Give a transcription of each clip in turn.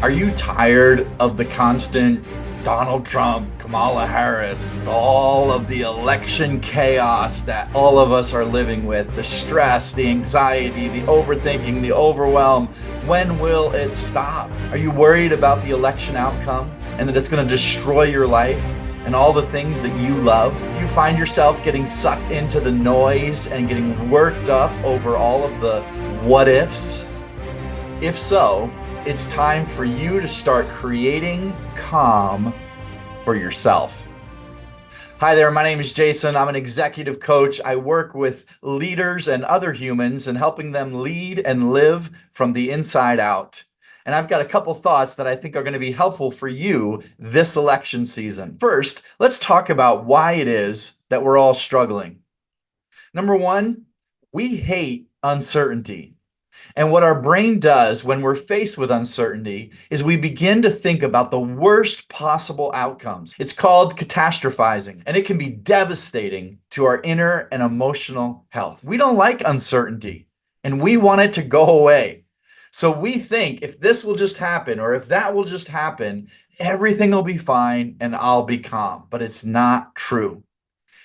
Are you tired of the constant Donald Trump, Kamala Harris, all of the election chaos that all of us are living with, the stress, the anxiety, the overthinking, the overwhelm? When will it stop? Are you worried about the election outcome and that it's going to destroy your life and all the things that you love? You find yourself getting sucked into the noise and getting worked up over all of the what ifs? If so, it's time for you to start creating calm for yourself. Hi there, my name is Jason. I'm an executive coach. I work with leaders and other humans and helping them lead and live from the inside out. And I've got a couple thoughts that I think are going to be helpful for you this election season. First, let's talk about why it is that we're all struggling. Number one, we hate uncertainty. And what our brain does when we're faced with uncertainty is we begin to think about the worst possible outcomes. It's called catastrophizing, and it can be devastating to our inner and emotional health. We don't like uncertainty, and we want it to go away. So we think if this will just happen, or if that will just happen, everything will be fine and I'll be calm. But it's not true.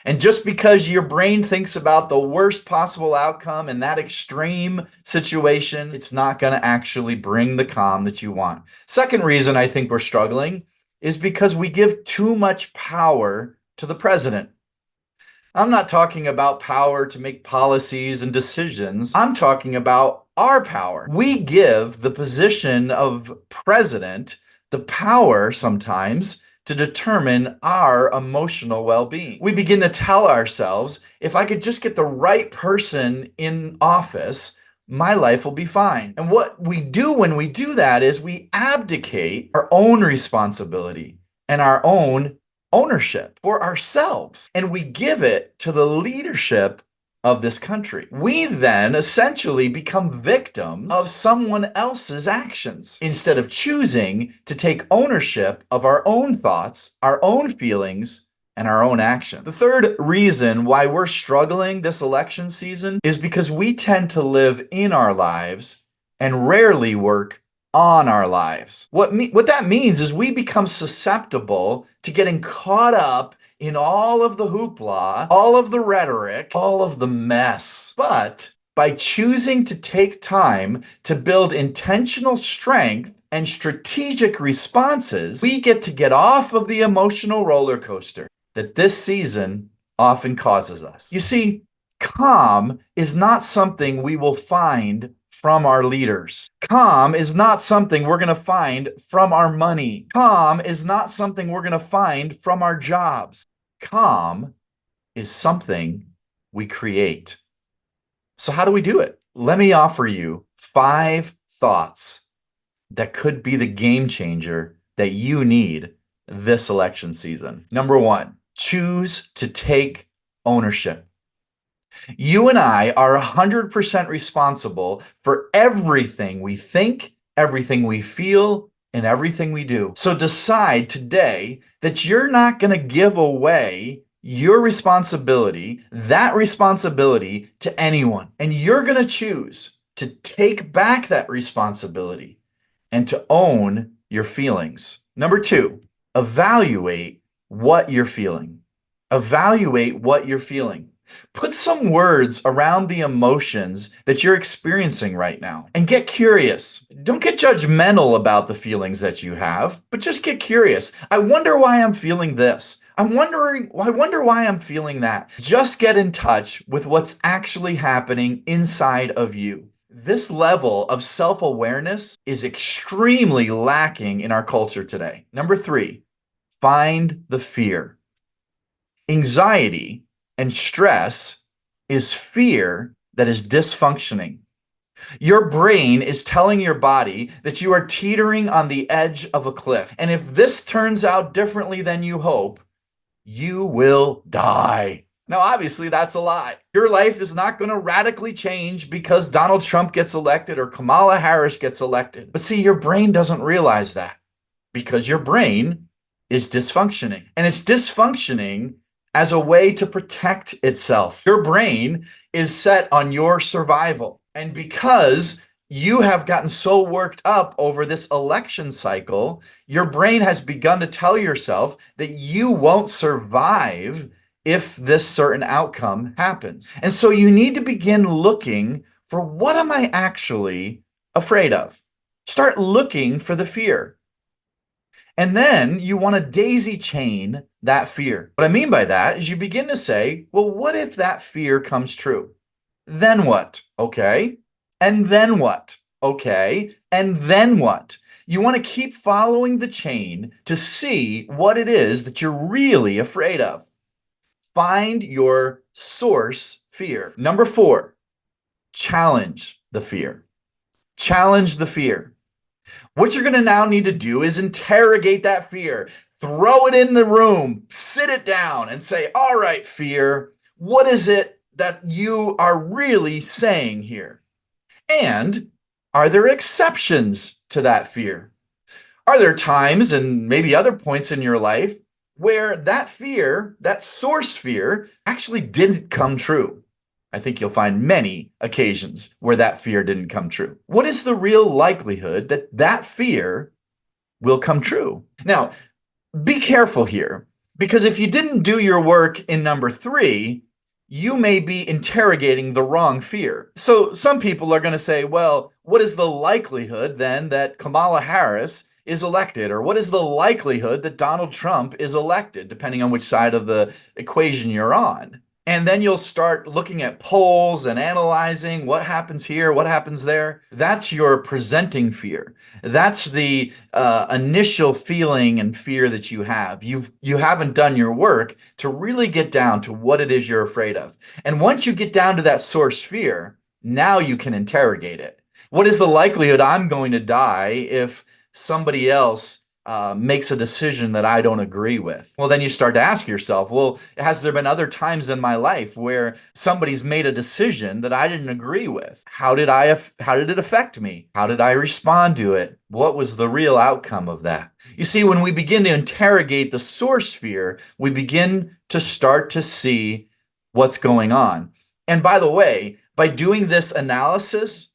And just because your brain thinks about the worst possible outcome in that extreme situation, it's not going to actually bring the calm that you want. Second reason I think we're struggling is because we give too much power to the president. I'm not talking about power to make policies and decisions. I'm talking about our power. We give the position of president the power sometimes to determine our emotional well-being. We begin to tell ourselves, if I could just get the right person in office, my life will be fine. And what we do when we do that is we abdicate our own responsibility and our own ownership for ourselves, and we give it to the leadership of this country. We then essentially become victims of someone else's actions instead of choosing to take ownership of our own thoughts, our own feelings, and our own action. The third reason why we're struggling this election season is because we tend to live in our lives and rarely work on our lives. What that means is we become susceptible to getting caught up in all of the hoopla, all of the rhetoric, all of the mess. But by choosing to take time to build intentional strength and strategic responses, we get off of the emotional roller coaster that this season often causes us. You see, calm is not something we will find from our leaders. Calm is not something we're going to find from our money. Calm is not something we're going to find from our jobs. Calm is something we create. So how do we do it? Let me offer you 5 thoughts that could be the game changer that you need this election season. Number 1, choose to take ownership. You and I are 100% responsible for everything we think, everything we feel, and everything we do. So decide today that you're not going to give away your responsibility, that responsibility, to anyone. And you're going to choose to take back that responsibility and to own your feelings. Number 2, evaluate what you're feeling. Evaluate what you're feeling. Put some words around the emotions that you're experiencing right now and get curious. Don't get judgmental about the feelings that you have, but just get curious. I wonder why I'm feeling this. I wonder why I'm feeling that. Just get in touch with what's actually happening inside of you. This level of self-awareness is extremely lacking in our culture today. Number 3, find the fear. Anxiety and stress is fear that is dysfunctioning. Your brain is telling your body that you are teetering on the edge of a cliff. And if this turns out differently than you hope, you will die. Now, obviously, that's a lie. Your life is not going to radically change because Donald Trump gets elected or Kamala Harris gets elected. But see, your brain doesn't realize that because your brain is dysfunctioning. And it's dysfunctioning as a way to protect itself. Your brain is set on your survival. And because You have gotten so worked up over this election cycle, your brain has begun to tell yourself that you won't survive if this certain outcome happens. And so you need to begin looking for, what am I actually afraid of? Start looking for the fear. And then you want to daisy chain that fear. What I mean by that is you begin to say, well, what if that fear comes true? Then what? Okay. And then what? Okay. And then what? You want to keep following the chain to see what it is that you're really afraid of. Find your source fear. Number 4, challenge the fear. Challenge the fear. What you're going to now need to do is interrogate that fear. Throw it in the room, sit it down, and say, all right, fear, what is it that you are really saying here? And are there exceptions to that fear? Are there times and maybe other points in your life where that fear, that source fear, actually didn't come true? I think you'll find many occasions where that fear didn't come true. What is the real likelihood that that fear will come true? Now, be careful here, because if you didn't do your work in number 3, you may be interrogating the wrong fear. So some people are going to say, well, what is the likelihood then that Kamala Harris is elected? Or what is the likelihood that Donald Trump is elected, depending on which side of the equation you're on? And then you'll start looking at polls and analyzing what happens here, what happens there. That's your presenting fear. That's the initial feeling and fear that you have. You haven't done your work to really get down to what it is you're afraid of. And once you get down to that source fear, now you can interrogate it. What is the likelihood I'm going to die if somebody else makes a decision that I don't agree with? Well, then you start to ask yourself, well, has there been other times in my life where somebody's made a decision that I didn't agree with? How did it affect me? How did I respond to it? What was the real outcome of that? You see, when we begin to interrogate the source fear, we begin to start to see what's going on. And by the way, by doing this analysis,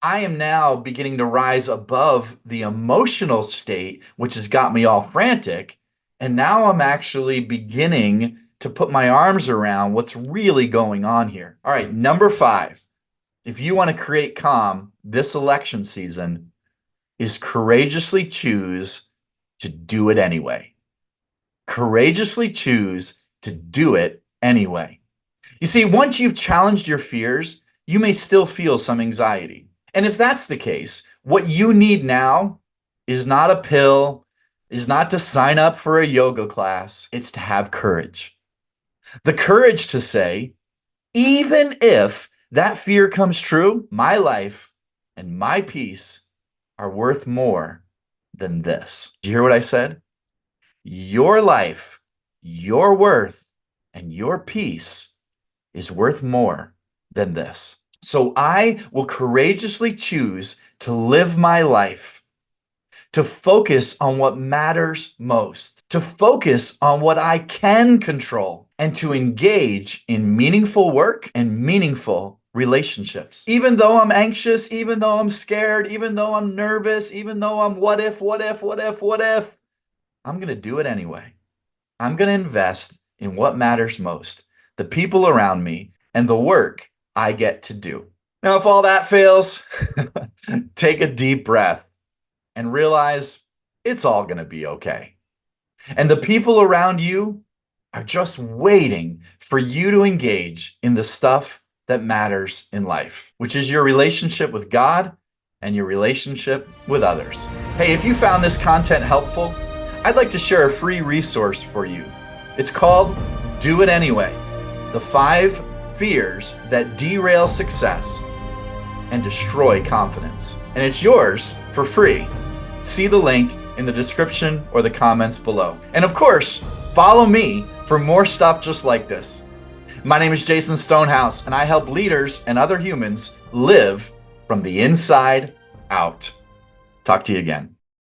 I am now beginning to rise above the emotional state, which has got me all frantic. And now I'm actually beginning to put my arms around what's really going on here. All right, number 5, if you want to create calm this election season, is courageously choose to do it anyway. Courageously choose to do it anyway. You see, once you've challenged your fears, you may still feel some anxiety. And if that's the case, what you need now is not a pill, is not to sign up for a yoga class. It's to have courage. The courage to say, even if that fear comes true, my life and my peace are worth more than this. Did you hear what I said? Your life, your worth, and your peace is worth more than this. So I will courageously choose to live my life, to focus on what matters most, to focus on what I can control, and to engage in meaningful work and meaningful relationships. Even though I'm anxious, even though I'm scared, even though I'm nervous, even though I'm what if, I'm going to do it anyway. I'm going to invest in what matters most, the people around me, and the work I get to do. Now, if all that fails, take a deep breath and realize it's all going to be okay. And the people around you are just waiting for you to engage in the stuff that matters in life, which is your relationship with God and your relationship with others. Hey, if you found this content helpful, I'd like to share a free resource for you. It's called Do It Anyway: The 5 Fears That Derail Success and Destroy Confidence. And it's yours for free. See the link in the description or the comments below. And of course, follow me for more stuff just like this. My name is Jason Stonehouse, and I help leaders and other humans live from the inside out. Talk to you again.